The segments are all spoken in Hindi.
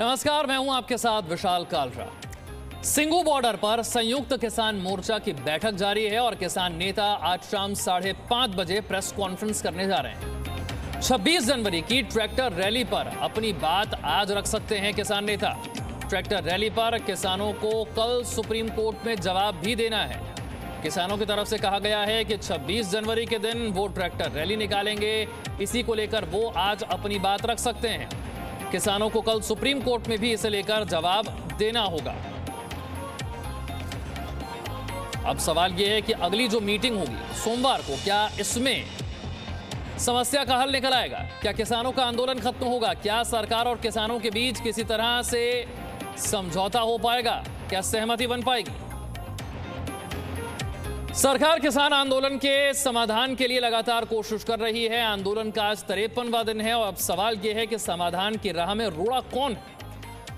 नमस्कार, मैं हूं आपके साथ विशाल कालरा। सिंघू बॉर्डर पर संयुक्त किसान मोर्चा की बैठक जारी है और किसान नेता आज शाम 5:30 बजे प्रेस कॉन्फ्रेंस करने जा रहे हैं। 26 जनवरी की ट्रैक्टर रैली पर अपनी बात आज रख सकते हैं किसान नेता। ट्रैक्टर रैली पर किसानों को कल सुप्रीम कोर्ट में जवाब भी देना है। किसानों की तरफ से कहा गया है कि 26 जनवरी के दिन वो ट्रैक्टर रैली निकालेंगे। इसी को लेकर वो आज अपनी बात रख सकते हैं। किसानों को कल सुप्रीम कोर्ट में भी इसे लेकर जवाब देना होगा। अब सवाल यह है कि अगली जो मीटिंग होगी सोमवार को, क्या इसमें समस्या का हल निकल आएगा? क्या किसानों का आंदोलन खत्म होगा? क्या सरकार और किसानों के बीच किसी तरह से समझौता हो पाएगा? क्या सहमति बन पाएगी? सरकार किसान आंदोलन के समाधान के लिए लगातार कोशिश कर रही है। आंदोलन का आज 53वां दिन है और अब सवाल यह है कि समाधान की राह में रोड़ा कौन है?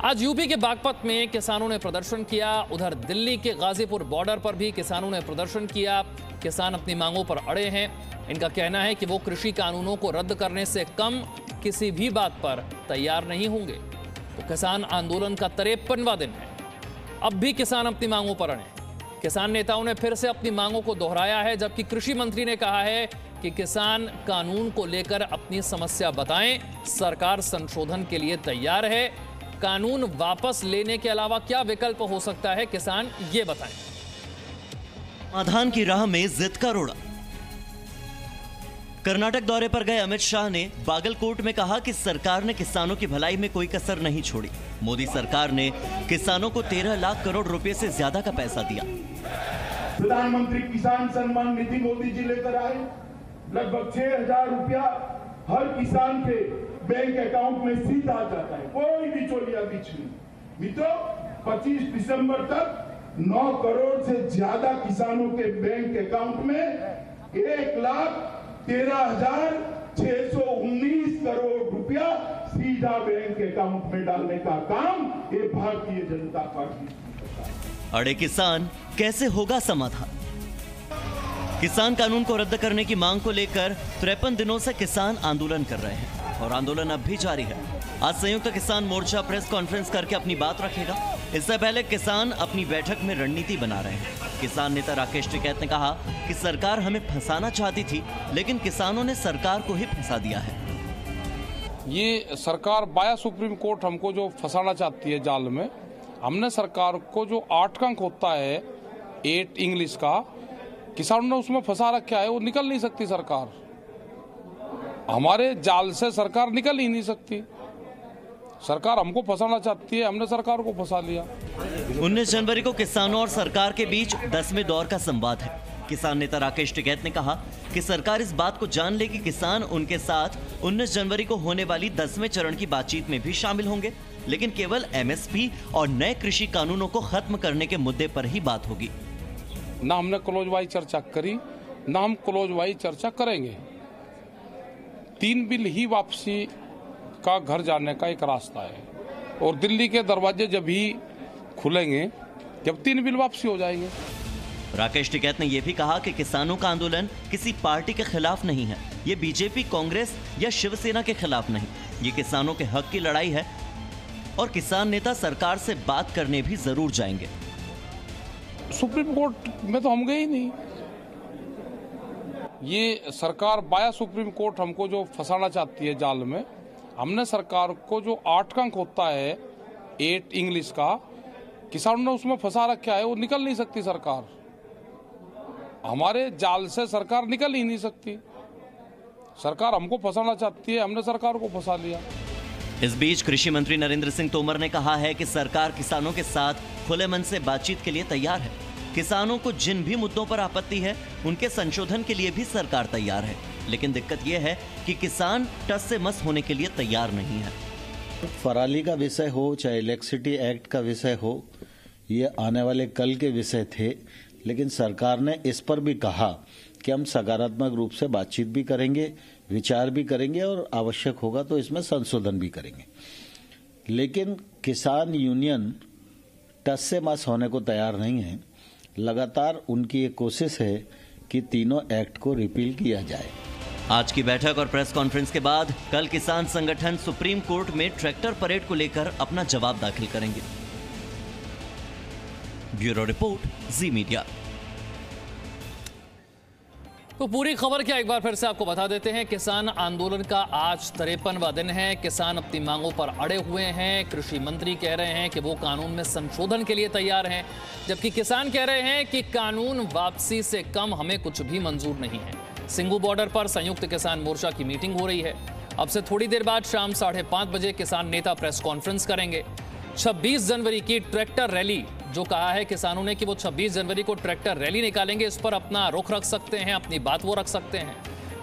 आज यूपी के बागपत में किसानों ने प्रदर्शन किया। उधर दिल्ली के गाजीपुर बॉर्डर पर भी किसानों ने प्रदर्शन किया। किसान अपनी मांगों पर अड़े हैं। इनका कहना है कि वो कृषि कानूनों को रद्द करने से कम किसी भी बात पर तैयार नहीं होंगे। तो किसान आंदोलन का 53वां दिन है। अब भी किसान अपनी मांगों पर अड़े हैं। किसान नेताओं ने फिर से अपनी मांगों को दोहराया है, जबकि कृषि मंत्री ने कहा है कि किसान कानून को लेकर अपनी समस्या बताएं। सरकार संशोधन के लिए तैयार है। कानून वापस लेने के अलावा क्या विकल्प हो सकता है, किसान ये बताएं। समाधान की राह में जिद का रोड़ा। कर्नाटक दौरे पर गए अमित शाह ने बागलकोट में कहा कि सरकार ने किसानों की भलाई में कोई कसर नहीं छोड़ी। मोदी सरकार ने किसानों को 13 लाख करोड़ रुपए से ज्यादा का पैसा दिया। प्रधानमंत्री किसान सम्मान निधि मोदी जी लेकर आए। लगभग 6,000 रुपया हर किसान के बैंक अकाउंट में सीधा जाता है, कोई बिचौलिया बीच में। मित्रों, 25 दिसंबर तक 9 करोड़ से ज्यादा किसानों के बैंक अकाउंट में 1,13,619 करोड़ रुपया सीधा बैंक अकाउंट में डालने का काम ये भारतीय जनता पार्टी। अड़े किसान, कैसे होगा समाधान? किसान कानून को रद्द करने की मांग को लेकर 53 दिनों से किसान आंदोलन कर रहे हैं और आंदोलन अब भी जारी है। आज संयुक्त किसान मोर्चा प्रेस कॉन्फ्रेंस करके अपनी बात रखेगा। इससे पहले किसान अपनी बैठक में रणनीति बना रहे हैं। किसान नेता राकेश टिकैत ने कहा कि सरकार हमें फंसाना चाहती थी, लेकिन किसानों ने सरकार को ही फंसा दिया है। ये सरकार बाया सुप्रीम कोर्ट हमको जो फंसाना चाहती है जाल में, हमने सरकार को जो 8 अंक होता है 8 इंग्लिश का, किसानों ने उसमें फंसा रखा है। वो निकल नहीं सकती सरकार, हमारे जाल से सरकार निकल ही नहीं सकती। सरकार हमको फंसाना चाहती है, हमने सरकार को फंसा लिया। 19 जनवरी को किसानों और सरकार के बीच 10वें दौर का संवाद है। किसान नेता राकेश टिकैत ने कहा कि सरकार इस बात को जान ले कि किसान उनके साथ 19 जनवरी को होने वाली 10वें चरण की बातचीत में भी शामिल होंगे, लेकिन केवल एमएसपी और नए कृषि कानूनों को खत्म करने के मुद्दे पर ही बात होगी। ना हमने क्लोज वाइज चर्चा करी, ना हम क्लोज वाइज चर्चा करेंगे। 3 बिल ही वापसी का घर जाने का एक रास्ता है और दिल्ली के दरवाजे जब ही खुलेंगे जब 3 बिल वापसी हो जाएंगे। राकेश टिकैत ने यह भी कहा कि किसानों का आंदोलन किसी पार्टी के खिलाफ नहीं है। ये बीजेपी, कांग्रेस या शिवसेना के खिलाफ नहीं, ये किसानों के हक की लड़ाई है और किसान नेता सरकार से बात करने भी जरूर जाएंगे। सुप्रीम कोर्ट में तो हम गए ही नहीं। ये सरकार बाया सुप्रीम कोर्ट हमको जो फंसाना चाहती है जाल में, हमने सरकार को जो 8 अंक होता है 8 इंग्लिश का, किसानों ने उसमें फंसा रखा है। वो निकल नहीं सकती सरकार, हमारे जाल से सरकार निकल ही नहीं सकती। सरकार हमको फंसाना चाहती है, हमने सरकार को फंसा लिया। इस बीच कृषि मंत्री नरेंद्र सिंह तोमर ने कहा है कि सरकार किसानों के साथ खुले मन से बातचीत के लिए तैयार है। किसानों को जिन भी मुद्दों पर आपत्ति है, उनके संशोधन के लिए भी सरकार तैयार है, लेकिन दिक्कत यह है कि किसान टस से मस होने के लिए तैयार नहीं है। पराली का विषय हो चाहे इलेक्ट्रिसिटी एक्ट का विषय हो, ये आने वाले कल के विषय थे, लेकिन सरकार ने इस पर भी कहा कि हम सकारात्मक रूप से बातचीत भी करेंगे, विचार भी करेंगे और आवश्यक होगा तो इसमें संशोधन भी करेंगे। लेकिन किसान यूनियन टस से मस होने को तैयार नहीं है। लगातार उनकी ये कोशिश है कि तीनों एक्ट को रिपील किया जाए। आज की बैठक और प्रेस कॉन्फ्रेंस के बाद कल किसान संगठन सुप्रीम कोर्ट में ट्रैक्टर परेड को लेकर अपना जवाब दाखिल करेंगे। ब्यूरो रिपोर्ट, जी मीडिया। तो पूरी खबर क्या एक बार फिर से आपको बता देते हैं। किसान आंदोलन का आज 53वां दिन है। किसान अपनी मांगों पर अड़े हुए हैं। कृषि मंत्री कह रहे हैं कि वो कानून में संशोधन के लिए तैयार हैं, जबकि किसान कह रहे हैं कि कानून वापसी से कम हमें कुछ भी मंजूर नहीं है। सिंगू बॉर्डर पर संयुक्त किसान मोर्चा की मीटिंग हो रही है। अब से थोड़ी देर बाद शाम 5:30 बजे किसान नेता प्रेस कॉन्फ्रेंस करेंगे। 26 जनवरी की ट्रैक्टर रैली, जो कहा है किसानों ने कि वो 26 जनवरी को ट्रैक्टर रैली निकालेंगे, इस पर अपना रुख रख सकते हैं, अपनी बात वो रख सकते हैं।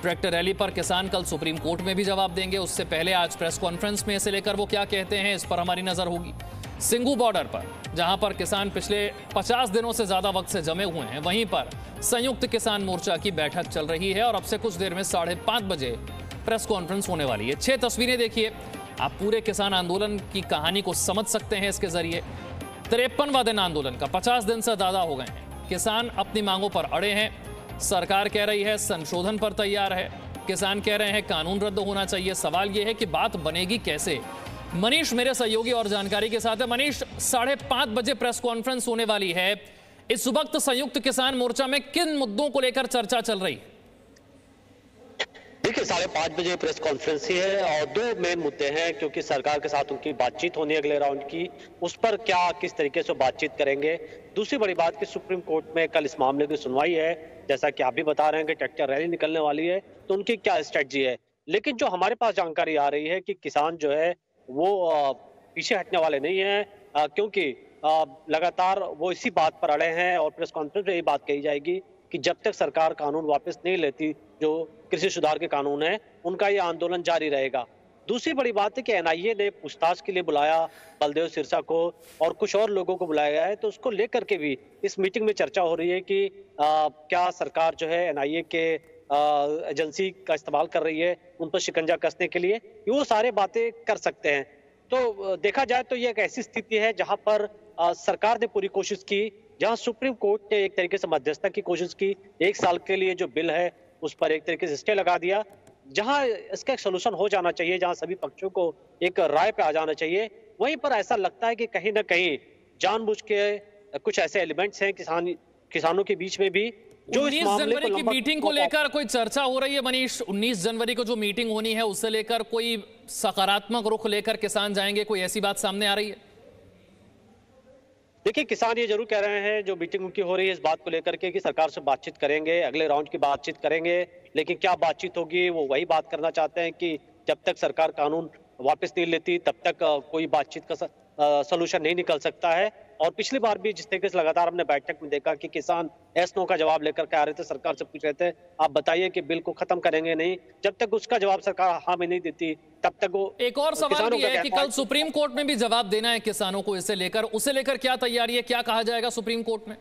ट्रैक्टर रैली पर किसान कल सुप्रीम कोर्ट में भी जवाब देंगे। उससे पहले आज प्रेस कॉन्फ्रेंस में इसे लेकर वो क्या कहते हैं, इस पर हमारी नजर होगी। सिंगू बॉर्डर पर, जहां पर किसान पिछले 50 दिनों से ज्यादा वक्त से जमे हुए हैं, वहीं पर संयुक्त किसान मोर्चा की बैठक चल रही है और अब से कुछ देर में 5:30 बजे प्रेस कॉन्फ्रेंस होने वाली है। 6 तस्वीरें देखिए, आप पूरे किसान आंदोलन की कहानी को समझ सकते हैं इसके जरिए। 53वां दिन आंदोलन का, 50 दिन से ज्यादा हो गए हैं। किसान अपनी मांगों पर अड़े हैं। सरकार कह रही है संशोधन पर तैयार है। किसान कह रहे हैं कानून रद्द होना चाहिए। सवाल यह है कि बात बनेगी कैसे। मनीष मेरे सहयोगी और जानकारी के साथ है। मनीष, 5:30 बजे प्रेस कॉन्फ्रेंस होने वाली है। इस वक्त संयुक्त किसान मोर्चा में किन मुद्दों को लेकर चर्चा चल रही है? देखिए, 5:30 बजे प्रेस कॉन्फ्रेंस ही है और 2 मेन मुद्दे हैं, क्योंकि सरकार के साथ उनकी बातचीत होनी है अगले राउंड की। उस पर क्या किस तरीके से बातचीत करेंगे। दूसरी बड़ी बात कि सुप्रीम कोर्ट में कल इस मामले की सुनवाई है। जैसा कि आप भी बता रहे हैं कि ट्रैक्टर रैली निकलने वाली है, तो उनकी क्या स्ट्रेटजी है। लेकिन जो हमारे पास जानकारी आ रही है कि किसान जो है वो पीछे हटने वाले नहीं है, क्योंकि लगातार वो इसी बात पर अड़े हैं और प्रेस कॉन्फ्रेंस में यही बात कही जाएगी कि जब तक सरकार कानून वापस नहीं लेती, जो कृषि सुधार के कानून है, उनका ये आंदोलन जारी रहेगा। दूसरी बड़ी बात है कि एनआईए ने पूछताछ के लिए बुलाया बलदेव सिरसा को और कुछ और लोगों को बुलाया गया है, तो उसको लेकर के भी इस मीटिंग में चर्चा हो रही है कि क्या सरकार जो है एनआईए के एजेंसी का इस्तेमाल कर रही है उन पर शिकंजा कसने के लिए। वो सारे बातें कर सकते हैं। तो देखा जाए तो ये एक ऐसी स्थिति है जहां पर सरकार ने पूरी कोशिश की, जहां सुप्रीम कोर्ट ने एक तरीके से मध्यस्थता की कोशिश की। 1 साल के लिए जो बिल है उस पर एक तरीके से स्टे लगा दिया, जहां इसका एक सोल्यूशन हो जाना चाहिए, जहां सभी पक्षों को एक राय पे आ जाना चाहिए। वहीं पर ऐसा लगता है कि कहीं ना कहीं जानबूझ के कुछ ऐसे एलिमेंट्स हैं किसानों के बीच में भी, जो इस 19 मामले जनवरी की मीटिंग को लेकर कोई चर्चा हो रही है। मनीष, 19 जनवरी को जो मीटिंग होनी है उससे लेकर कोई सकारात्मक रुख लेकर किसान जाएंगे, कोई ऐसी बात सामने आ रही है? देखिए, किसान ये जरूर कह रहे हैं, जो मीटिंग उनकी हो रही है इस बात को लेकर के कि सरकार से बातचीत करेंगे, अगले राउंड की बातचीत करेंगे। लेकिन क्या बातचीत होगी, वो वही बात करना चाहते हैं कि जब तक सरकार कानून वापस नहीं लेती तब तक कोई बातचीत का सोल्यूशन नहीं निकल सकता है। और पिछली बार भी जिस तरीके से लगातार हमने बैठक में देखा कि किसान नो का जवाब लेकर के आ रहे थे, सरकार से पूछ रहे थे आप बताइए कि बिल को खत्म करेंगे नहीं। जब तक उसका जवाब सरकार हाँ में नहीं देती तब तक वो। एक और सवाल भी है कि कल सुप्रीम कोर्ट में भी जवाब देना है किसानों को, इसे लेकर क्या तैयारी है, क्या कहा जाएगा सुप्रीम कोर्ट में?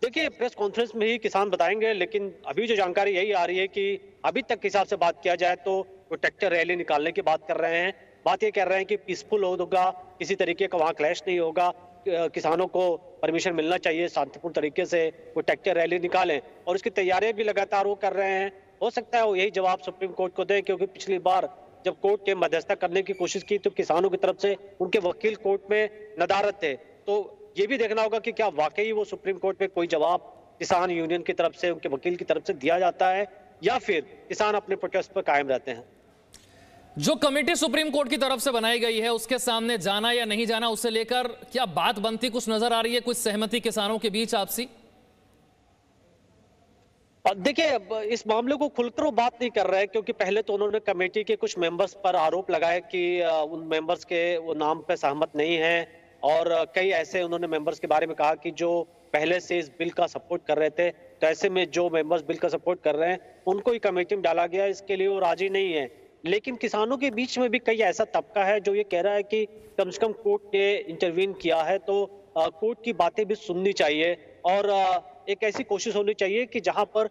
देखिए, प्रेस कॉन्फ्रेंस में ही किसान बताएंगे, लेकिन अभी जो जानकारी यही आ रही है कि अभी तक के हिसाब से बात किया जाए तो वो ट्रैक्टर रैली निकालने की बात कर रहे हैं। बात ये कर रहे हैं कि पीसफुल होगा, किसी तरीके का वहां क्लैश नहीं होगा, किसानों को परमिशन मिलना चाहिए, शांतिपूर्ण तरीके से वो ट्रैक्टर रैली निकालें और उसकी तैयारियां भी लगातार वो कर रहे हैं। हो सकता है वो यही जवाब सुप्रीम कोर्ट को दें, क्योंकि पिछली बार जब कोर्ट के मध्यस्थता करने की कोशिश की तो किसानों की तरफ से उनके वकील कोर्ट में नदारद थे। तो ये भी देखना होगा कि क्या वाकई वो सुप्रीम कोर्ट में कोई जवाब किसान यूनियन की तरफ से, उनके वकील की तरफ से दिया जाता है या फिर किसान अपने प्रोटेस्ट पर कायम रहते हैं। जो कमेटी सुप्रीम कोर्ट की तरफ से बनाई गई है उसके सामने जाना या नहीं जाना, उसे लेकर क्या बात बनती कुछ नजर आ रही है, कुछ सहमति किसानों के बीच आपसी? देखिए, इस मामले को खुलकर वो बात नहीं कर रहे हैं, क्योंकि पहले तो उन्होंने कमेटी के कुछ मेंबर्स पर आरोप लगाए कि उन मेंबर्स के वो नाम पे सहमत नहीं है और कई ऐसे उन्होंने मेंबर्स के बारे में कहा कि जो पहले से इस बिल का सपोर्ट कर रहे थे, तो ऐसे में जो मेंबर्स बिल का सपोर्ट कर रहे हैं उनको ही कमेटी में डाला गया, इसके लिए वो राजी नहीं है। लेकिन किसानों के बीच में भी कई ऐसा तबका है जो ये कह रहा है कि कम से कम कोर्ट ने इंटरवीन किया है तो कोर्ट की बातें भी सुननी चाहिए और एक ऐसी कोशिश होनी चाहिए कि जहां पर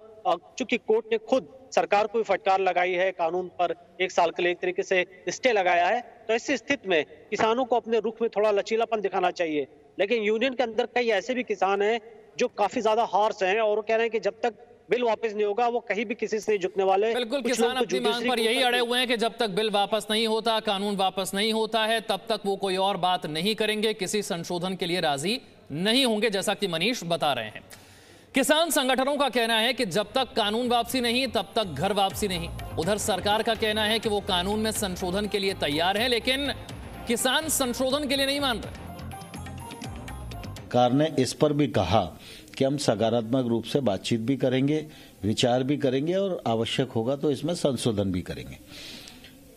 चूंकि कोर्ट ने खुद सरकार को फटकार लगाई है, कानून पर 1 साल के लिए एक तरीके से स्टे लगाया है, तो ऐसी स्थिति में किसानों को अपने रुख में थोड़ा लचीलापन दिखाना चाहिए। लेकिन यूनियन के अंदर कई ऐसे भी किसान हैं जो काफी ज्यादा हार्श हैं और वो कह रहे हैं कि जब तक बिल वापस नहीं होगा, वो कहीं भी किसी से झुकने वाले। बिल्कुल, किसान अपनी मांग पर यही अड़े हुए हैं कि जब तक बिल वापस नहीं होता, कानून वापस नहीं होता है, तब तक वो कोई और बात नहीं करेंगे, किसी संशोधन के लिए राजी नहीं होंगे, जैसा कि मनीष बता रहे हैं। किसान संगठनों का कहना है कि जब तक कानून वापसी नहीं तब तक घर वापसी नहीं। उधर सरकार का कहना है कि वो कानून में संशोधन के लिए तैयार है, लेकिन किसान संशोधन के लिए नहीं मान रहे। सरकार ने इस पर भी कहा कि हम सकारात्मक रूप से बातचीत भी करेंगे, विचार भी करेंगे और आवश्यक होगा तो इसमें संशोधन भी करेंगे।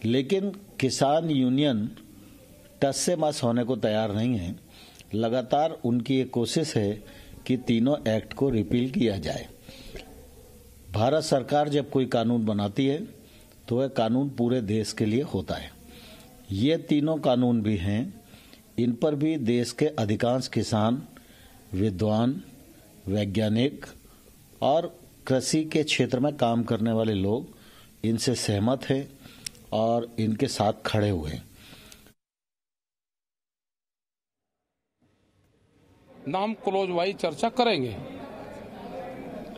लेकिन किसान यूनियन टस से मस होने को तैयार नहीं है। लगातार उनकी एक कोशिश है कि तीनों एक्ट को रिपील किया जाए। भारत सरकार जब कोई कानून बनाती है तो वह कानून पूरे देश के लिए होता है। ये तीनों कानून भी हैं, इन पर भी देश के अधिकांश किसान, विद्वान, वैज्ञानिक और कृषि के क्षेत्र में काम करने वाले लोग इनसे सहमत हैं और इनके साथ खड़े हुए हैं। नाम क्लोज वाइज चर्चा करेंगे।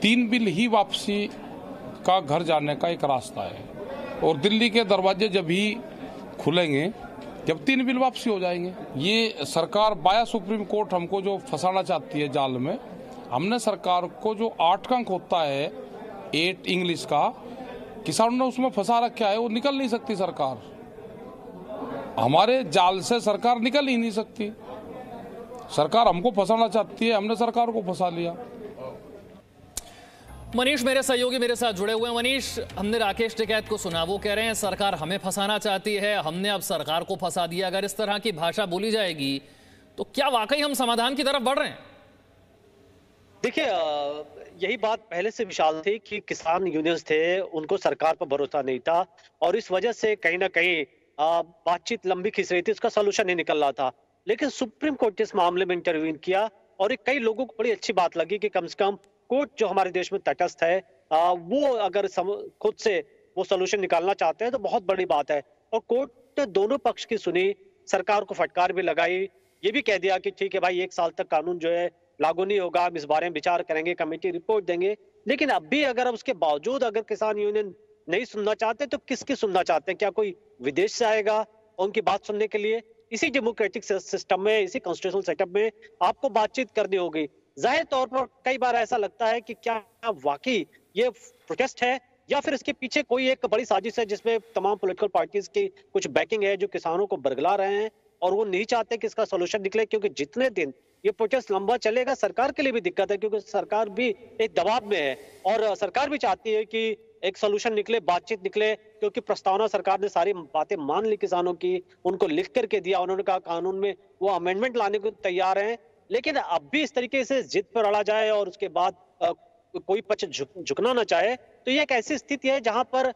3 बिल ही वापसी का घर जाने का एक रास्ता है और दिल्ली के दरवाजे जब ही खुलेंगे जब 3 बिल वापसी हो जाएंगे। ये सरकार बाया सुप्रीम कोर्ट हमको जो फंसाना चाहती है जाल में, हमने सरकार को जो 8 अंक होता है 8 इंग्लिश का, किसानों ने उसमें फंसा रखा है, वो निकल नहीं सकती सरकार। हमारे जाल से सरकार निकल ही नहीं सकती। सरकार हमको फंसाना चाहती है, हमने सरकार को फंसा लिया। मनीष मेरे सहयोगी मेरे साथ जुड़े हुए हैं। मनीष, हमने राकेश टिकैत को सुना, वो कह रहे हैं सरकार हमें फंसाना चाहती है, हमने अब सरकार को फंसा दिया। अगर इस तरह की भाषा बोली जाएगी तो क्या वाकई हम समाधान की तरफ बढ़ रहे हैं? देखिए, यही बात पहले से विशाल थी कि किसान यूनियंस थे, उनको सरकार पर भरोसा नहीं था और इस वजह से कहीं ना कहीं बातचीत लंबी खिंच रही थी, उसका सोल्यूशन नहीं निकल रहा था। लेकिन सुप्रीम कोर्ट ने इस मामले में इंटरवीन किया और कई लोगों को बड़ी अच्छी बात लगी कि कम से कम कोर्ट जो हमारे देश में तटस्थ है, वो अगर खुद से वो सोल्यूशन निकालना चाहते हैं तो बहुत बड़ी बात है। और कोर्ट ने दोनों पक्ष की सुनी, सरकार को फटकार भी लगाई, ये भी कह दिया कि ठीक है भाई 1 साल तक कानून जो है लागू नहीं होगा, हम इस बारे में विचार करेंगे, कमेटी रिपोर्ट देंगे। लेकिन अब भी अगर उसके बावजूद अगर किसान यूनियन नहीं सुनना चाहते तो किसकी सुनना चाहते हैं? क्या कोई विदेश से आएगा उनकी बात सुनने के लिए? इसी डेमोक्रेटिक सिस्टम में, इसी कॉन्स्टिट्यूशनल सेटअप में आपको बातचीत करनी होगी। जाहिर तौर पर कई बार ऐसा लगता है कि क्या वाकई ये प्रोटेस्ट है या फिर इसके पीछे कोई एक बड़ी साजिश है जिसमें तमाम पॉलिटिकल पार्टीज की कुछ बैकिंग है जो किसानों को बरगला रहे हैं और वो नहीं चाहते कि इसका सोल्यूशन निकले। क्योंकि जितने दिन ये प्रोटेस्ट लंबा चलेगा सरकार के लिए भी दिक्कत है, क्योंकि सरकार भी एक दबाव में है और सरकार भी चाहती है कि एक सोल्यूशन निकले, बातचीत निकले। क्योंकि प्रस्तावना सरकार ने सारी बातें मान ली किसानों की, उनको लिख करके दिया, उन्होंने कहा कानून में वो अमेंडमेंट लाने को तैयार हैं। लेकिन अब भी इस तरीके से जिद पर अड़ा जाए और उसके बाद कोई पक्ष झुकना ना चाहे तो ये एक ऐसी स्थिति है जहां पर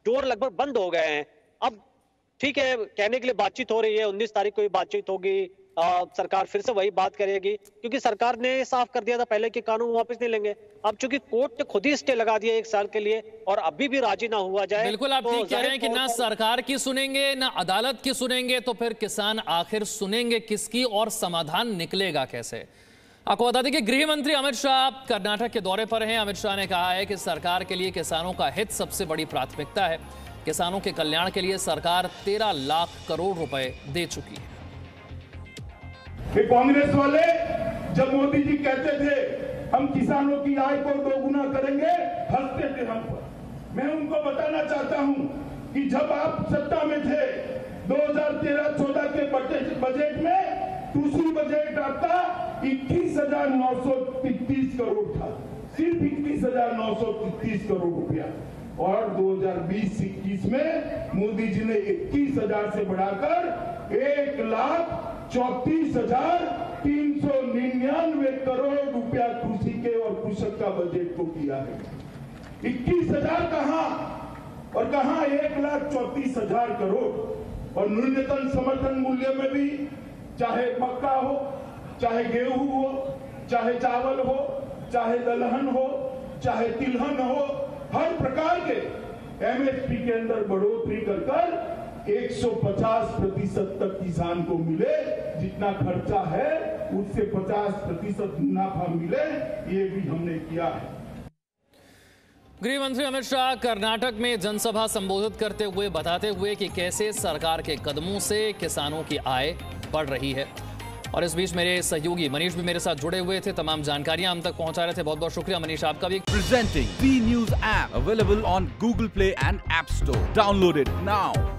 डोर लगभग बंद हो गए हैं। अब ठीक है, कहने के लिए बातचीत हो रही है, 19 तारीख को बातचीत होगी, सरकार फिर से वही बात करेगी, क्योंकि सरकार ने साफ कर दिया था पहले कि कानून वापस नहीं लेंगे। अब चूंकि कोर्ट ने खुद ही स्टे लगा दिया 1 साल के लिए और अभी भी राजी ना हुआ जाए। बिल्कुल, आप ठीक कह रहे हैं कि ना सरकार की सुनेंगे ना अदालत की सुनेंगे, तो फिर किसान आखिर सुनेंगे किसकी और समाधान निकलेगा कैसे? आपको बता दें कि गृह मंत्री अमित शाह कर्नाटक के दौरे पर हैं। अमित शाह ने कहा है कि सरकार के लिए किसानों का हित सबसे बड़ी प्राथमिकता है। किसानों के कल्याण के लिए सरकार 13 लाख करोड़ रुपए दे चुकी है। कि कांग्रेस वाले जब मोदी जी कहते थे हम किसानों की आय को 2 गुना करेंगे, हंसते थे हम पर। मैं उनको बताना चाहता हूं कि जब आप सत्ता में थे 2013-14 के बजट में दूसरी बजट आपका 21,933 करोड़ था, सिर्फ 21,933 करोड़ रुपया। और 2020-21 में मोदी जी ने 21,000 से बढ़ाकर 1,34,399 करोड़ रुपया कृषि के और कृषक का बजट को किया है। 21,000 कहां और कहां 1,34,000 करोड़। और न्यूनतम समर्थन मूल्य में भी चाहे मक्का हो, चाहे गेहूं हो, चाहे चावल हो, चाहे दलहन हो, चाहे तिलहन हो, हर प्रकार के एमएसपी के अंदर बढ़ोतरी कर 150% तक किसान को मिले, जितना खर्चा है उससे 50% मुनाफा मिले, ये भी हमने किया है। गृह मंत्री अमित शाह कर्नाटक में जनसभा संबोधित करते हुए बताते हुए कि कैसे सरकार के कदमों से किसानों की आय बढ़ रही है। और इस बीच मेरे सहयोगी मनीष भी मेरे साथ जुड़े हुए थे, तमाम जानकारियां हम तक पहुंचा रहे थे। बहुत बहुत शुक्रिया मनीष, आपका भी। Presenting B News app available on Google Play and App Store. Download it now.